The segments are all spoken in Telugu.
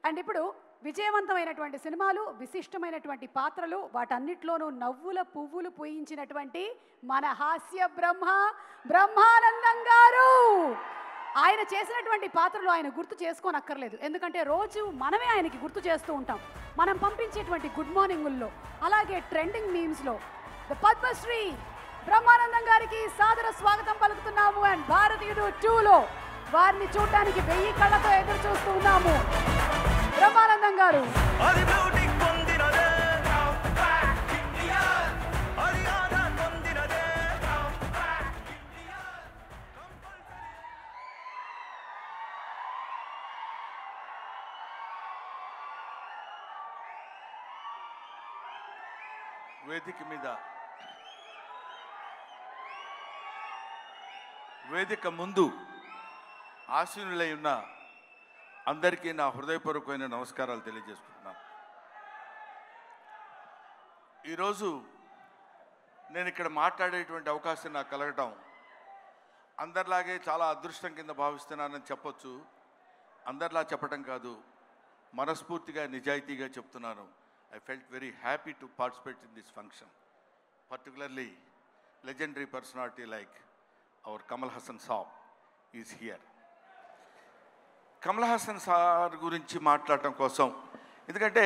అండ్ ఇప్పుడు విజయవంతమైనటువంటి సినిమాలు, విశిష్టమైనటువంటి పాత్రలు, వాటన్నిటిలోనూ నవ్వుల పువ్వులు పూయించినటువంటి మన హాస్య బ్రహ్మానందం గారు. ఆయన చేసినటువంటి పాత్రలు ఆయన గుర్తు చేసుకోనక్కర్లేదు, ఎందుకంటే రోజు మనమే ఆయనకి గుర్తు చేస్తూ ఉంటాం. మనం పంపించేటువంటి గుడ్ మార్నింగుల్లో, అలాగే ట్రెండింగ్ మీమ్స్లో పద్మశ్రీ బ్రహ్మానందం గారికి సాదర స్వాగతం పలుకుతున్నాము. అండ్ భారతీయుడు 2లో వారిని చూడడానికి 1000 కళ్ళతో ఎదురు చూస్తూ ఉన్నాము. బ్రహ్మానందం గారు వేదిక ముందు ఆశీనులై ఉన్న అందరికీ నా హృదయపూర్వకమైన నమస్కారాలు తెలియజేసుకుంటున్నాను. ఈరోజు నేను ఇక్కడ మాట్లాడేటువంటి అవకాశం నాకు కలగటం అందరిలాగే చాలా అదృష్టం కింద భావిస్తున్నానని చెప్పొచ్చు. అందరిలా చెప్పటం కాదు, మనస్ఫూర్తిగా నిజాయితీగా చెప్తున్నాను. I felt very happy to participate in this function, particularly legendary personality like our Kamal Haasan Saab is here. Kamal Haasan sir గురించి మాట్లాడటం కోసం, ఎందుకంటే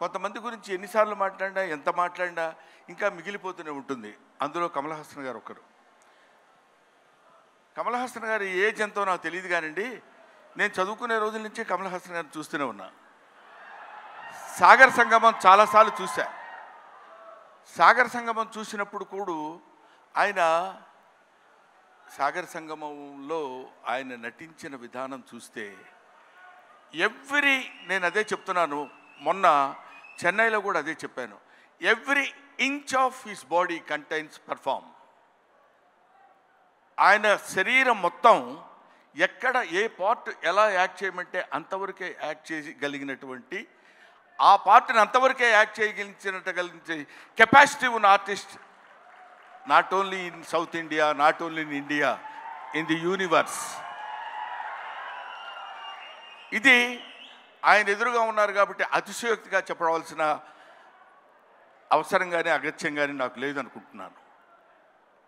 కొంతమంది గురించి ఎన్నిసార్లు మాట్లాడినా, ఎంత మాట్లాడినా ఇంకా మిగిలిపోతూనే ఉంటుంది. అందులో కమల్ హాసన్ గారు ఒకరు. కమల్ హాసన్ గారి ఏజ్ ఎంతో నాకు తెలియదు కానండి, నేను చదువుకునే రోజుల నుంచి కమల్ హాసన్ గారిని చూస్తూనే ఉన్నా. సాగర్ సంగమం చాలాసార్లు చూశా. సాగర్ సంగమం చూసినప్పుడు కూడా ఆయన సాగర్ సంగమంలో ఆయన నటించిన విధానం చూస్తే నేను అదే చెప్తున్నాను, మొన్న చెన్నైలో కూడా అదే చెప్పాను, every inch of his body contains perform. ఆయన శరీరం మొత్తం ఎక్కడ ఏ పార్ట్ ఎలా యాక్ట్ చేయమంటే అంతవరకే యాక్ట్ చేయగలిగినటువంటి, ఆ పార్ట్ని అంతవరకే యాక్ట్ చేయగలిగించే కెపాసిటీ ఉన్న artist not only in south India, not only in India, in the universe. ఇది ఆయన ఎదురుగా ఉన్నారు కాబట్టి అతిశయోక్తిగా చెప్పవలసిన అవసరం కానీ అగత్యం కానీ నాకు లేదనుకుంటున్నాను.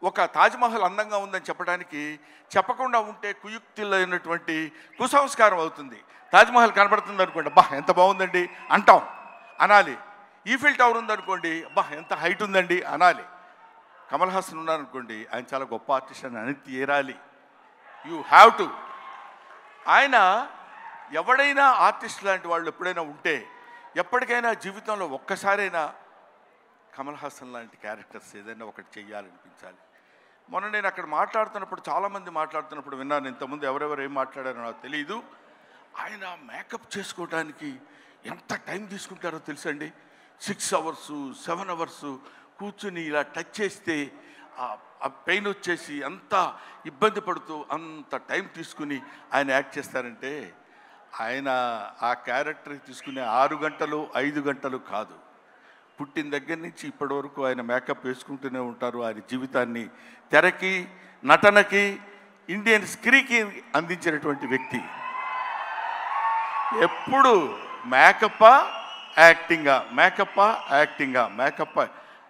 ఒక తాజ్మహల్ అందంగా ఉందని చెప్పడానికి చెప్పకుండా ఉంటే కుయుక్తులైనటువంటి కుసంస్కారం అవుతుంది. తాజ్మహల్ కనబడుతుంది అనుకోండి, అబ్బా ఎంత బాగుందండి అంటాం, అనాలి. ఈఫిల్ టవర్ ఉందనుకోండి, అబ్బా ఎంత హైట్ ఉందండి అనాలి. కమల్ హాసన్ ఉన్నారనుకోండి, ఆయన చాలా గొప్ప ఆర్టిస్ట్ అని అని తీరాలి. You have to. ఆయన ఎవడైనా ఆర్టిస్ట్ లాంటి వాళ్ళు ఎప్పుడైనా ఉంటే, ఎప్పటికైనా జీవితంలో ఒక్కసారైనా కమల్ హాసన్ లాంటి క్యారెక్టర్స్ ఏదైనా ఒకటి చెయ్యాలనిపించాలి. మొన్న నేను అక్కడ మాట్లాడుతున్నప్పుడు, చాలామంది మాట్లాడుతున్నప్పుడు విన్నాను. ఇంతకుముందు ఎవరెవరు ఏం మాట్లాడారో నాకు తెలియదు. ఆయన మేకప్ చేసుకోవడానికి ఎంత టైం తీసుకుంటారో తెలుసండి. 6 hours 7 hours కూర్చుని ఇలా టచ్ చేస్తే ఆ పెయిన్ వచ్చేసి అంత ఇబ్బంది పడుతూ అంత టైం తీసుకుని ఆయన యాక్ట్ చేస్తారంటే, ఆయన ఆ క్యారెక్టర్కి తీసుకునే 6 గంటలు 5 గంటలు కాదు, పుట్టిన దగ్గర నుంచి ఇప్పటి వరకు ఆయన మేకప్ వేసుకుంటూనే ఉంటారు. ఆయన జీవితాన్ని తెరకి, నటనకి, ఇండియన్ స్క్రీన్కి అందించినటువంటి వ్యక్తి. ఎప్పుడు మేకప్పా యాక్టింగా, మేకప్పా యాక్టింగా, మేకప్పా.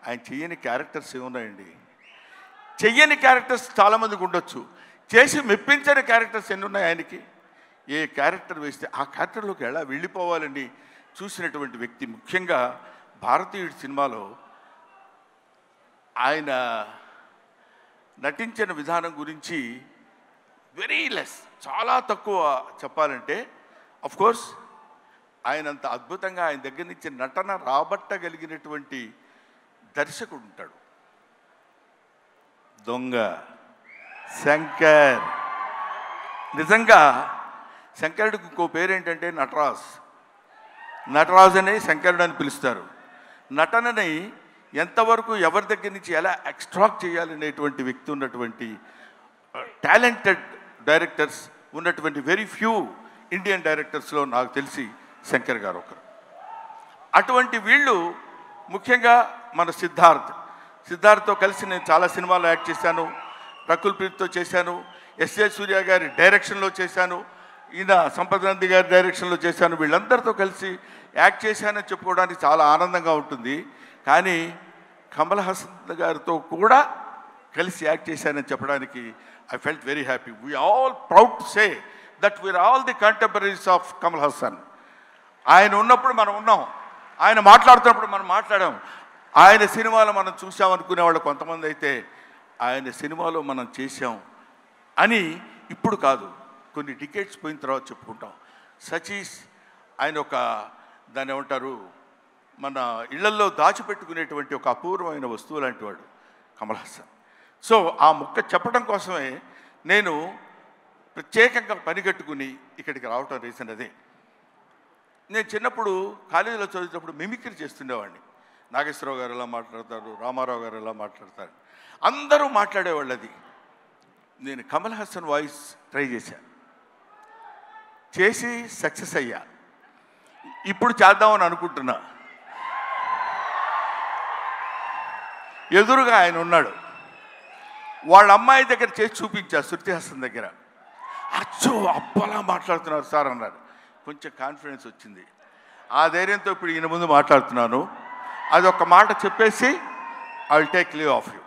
ఆయన చెయ్యని క్యారెక్టర్స్ ఏమున్నాయండి? చెయ్యని క్యారెక్టర్స్ చాలామందికి ఉండొచ్చు, చేసి మెప్పించని క్యారెక్టర్స్ ఎన్ని ఉన్నాయి ఆయనకి. ఏ క్యారెక్టర్ వేస్తే ఆ క్యారెక్టర్లోకి ఎలా వెళ్ళిపోవాలని చూసినటువంటి వ్యక్తి. ముఖ్యంగా భారతీయుడు సినిమాలో ఆయన నటించిన విధానం గురించి వెరీ లెస్, చాలా తక్కువ చెప్పాలంటే. అఫ్కోర్స్ ఆయన అంత అద్భుతంగా ఆయన దగ్గర నుంచి నటన రాబట్టగలిగినటువంటి దర్శకుడు ఉంటాడు. దొంగ శంకర్. నిజంగా శంకరుడికి ఇంకో పేరేంటంటే నటరాజ్ అని శంకరుడు అని పిలుస్తారు. నటనని ఎంతవరకు ఎవరి దగ్గర నుంచి ఎలా ఎక్స్ట్రాక్ట్ చేయాలనేటువంటి వ్యక్తి ఉన్నటువంటి టాలెంటెడ్ డైరెక్టర్స్ ఉన్నటువంటి వెరీ ఫ్యూ ఇండియన్ డైరెక్టర్స్లో నాకు తెలిసి శంకర్ గారు ఒకరు. అటువంటి వీళ్ళు ముఖ్యంగా మన సిద్ధార్థ్తో కలిసి నేను చాలా సినిమాల్లో యాక్ట్ చేశాను. రకుల్ ప్రీత్తో చేశాను, ఎస్ఏ సూర్య గారి డైరెక్షన్లో చేశాను. ఈయన సంపత్ నంది గారి డైరెక్షన్లో చేశాను, వీళ్ళందరితో కలిసి యాక్ట్ చేశానని చెప్పుకోవడానికి చాలా ఆనందంగా ఉంటుంది. కానీ కమల్ హాసన్ గారితో కూడా కలిసి యాక్ట్ చేశానని చెప్పడానికి I felt very happy. We all proud to say that we are all the contemporaries of Kamal Haasan. ఆయన ఉన్నప్పుడు మనం ఉన్నాం, ఆయన మాట్లాడుతున్నప్పుడు మనం మాట్లాడాం. ఆయన సినిమాలో మనం చూసామనుకునే వాళ్ళు కొంతమంది అయితే ఆయన సినిమాలో మనం చేశాం అని ఇప్పుడు కాదు, కొన్ని డికేట్స్ పోయిన తర్వాత చెప్పుకుంటాం. సచీస్ ఆయన ఒక దాన్ని ఏమంటారు, మన ఇళ్లల్లో దాచిపెట్టుకునేటువంటి ఒక అపూర్వమైన వస్తువు లాంటి వాడు కమల్ హాసన్. సో ఆ ముక్క చెప్పడం కోసమే నేను ప్రత్యేకంగా పనిగట్టుకుని ఇక్కడికి రావటం రీజన్ అదే. నేను చిన్నప్పుడు కాలేజీలో చదివేటప్పుడు మిమిక్రీ చేస్తుండేవాడిని. నాగేశ్వరరావు గారు ఎలా మాట్లాడతారు, రామారావు గారు ఎలా మాట్లాడతారు, అందరూ మాట్లాడేవాళ్ళు. అది నేను కమల్ హాసన్ వాయిస్ ట్రై చేసి సక్సెస్ అయ్యా. ఇప్పుడు చేద్దామని అనుకుంటున్నా. ఎదురుగా ఆయన ఉన్నాడు, వాళ్ళ అమ్మాయి దగ్గర చేసి చూపించా, శృతి హాసన్ దగ్గర. అచ్చో అప్పలా మాట్లాడుతున్నారు సార్ అన్నారు. కొంచెం కాన్ఫిడెన్స్ వచ్చింది. ఆ ధైర్యంతో ఇప్పుడు ఈయన ముందు మాట్లాడుతున్నాను. అది ఒక మాట చెప్పేసి I will take leave of you.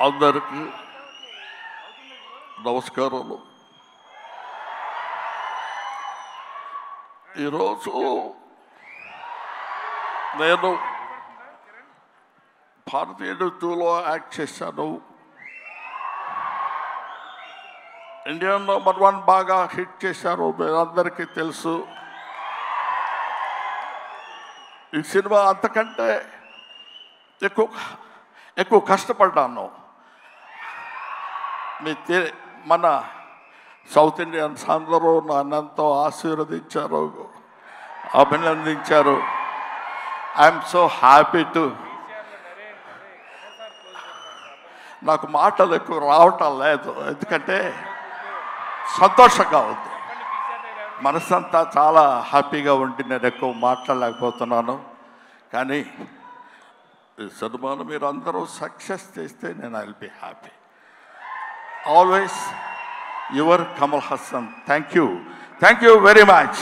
అందరికీ నమస్కారాలు. ఈరోజు నేను భారతీయ 2లో యాక్ట్ చేశాను. ఇండియా నెంబర్ 1 బాగా హిట్ చేశారు, మీరందరికీ తెలుసు. ఈ సినిమా అంతకంటే ఎక్కువ కష్టపడ్డాను. మన సౌత్ ఇండియన్స్ అందరూ నన్నంతో ఆశీర్వదించారు, అభినందించారు. I'm so happy to. నాకు మాటలు ఎక్కువ రావటం లేదు, ఎందుకంటే సంతోషంగా ఉంది. మనసంతా చాలా హ్యాపీగా ఉండి నేను ఎక్కువ మాట్లాడలేకపోతున్నాను. కానీ ఈ సినిమాను మీరు అందరూ సక్సెస్ చేస్తే నేను I will be happy. Always your Kamal Haasan. Thank you very much.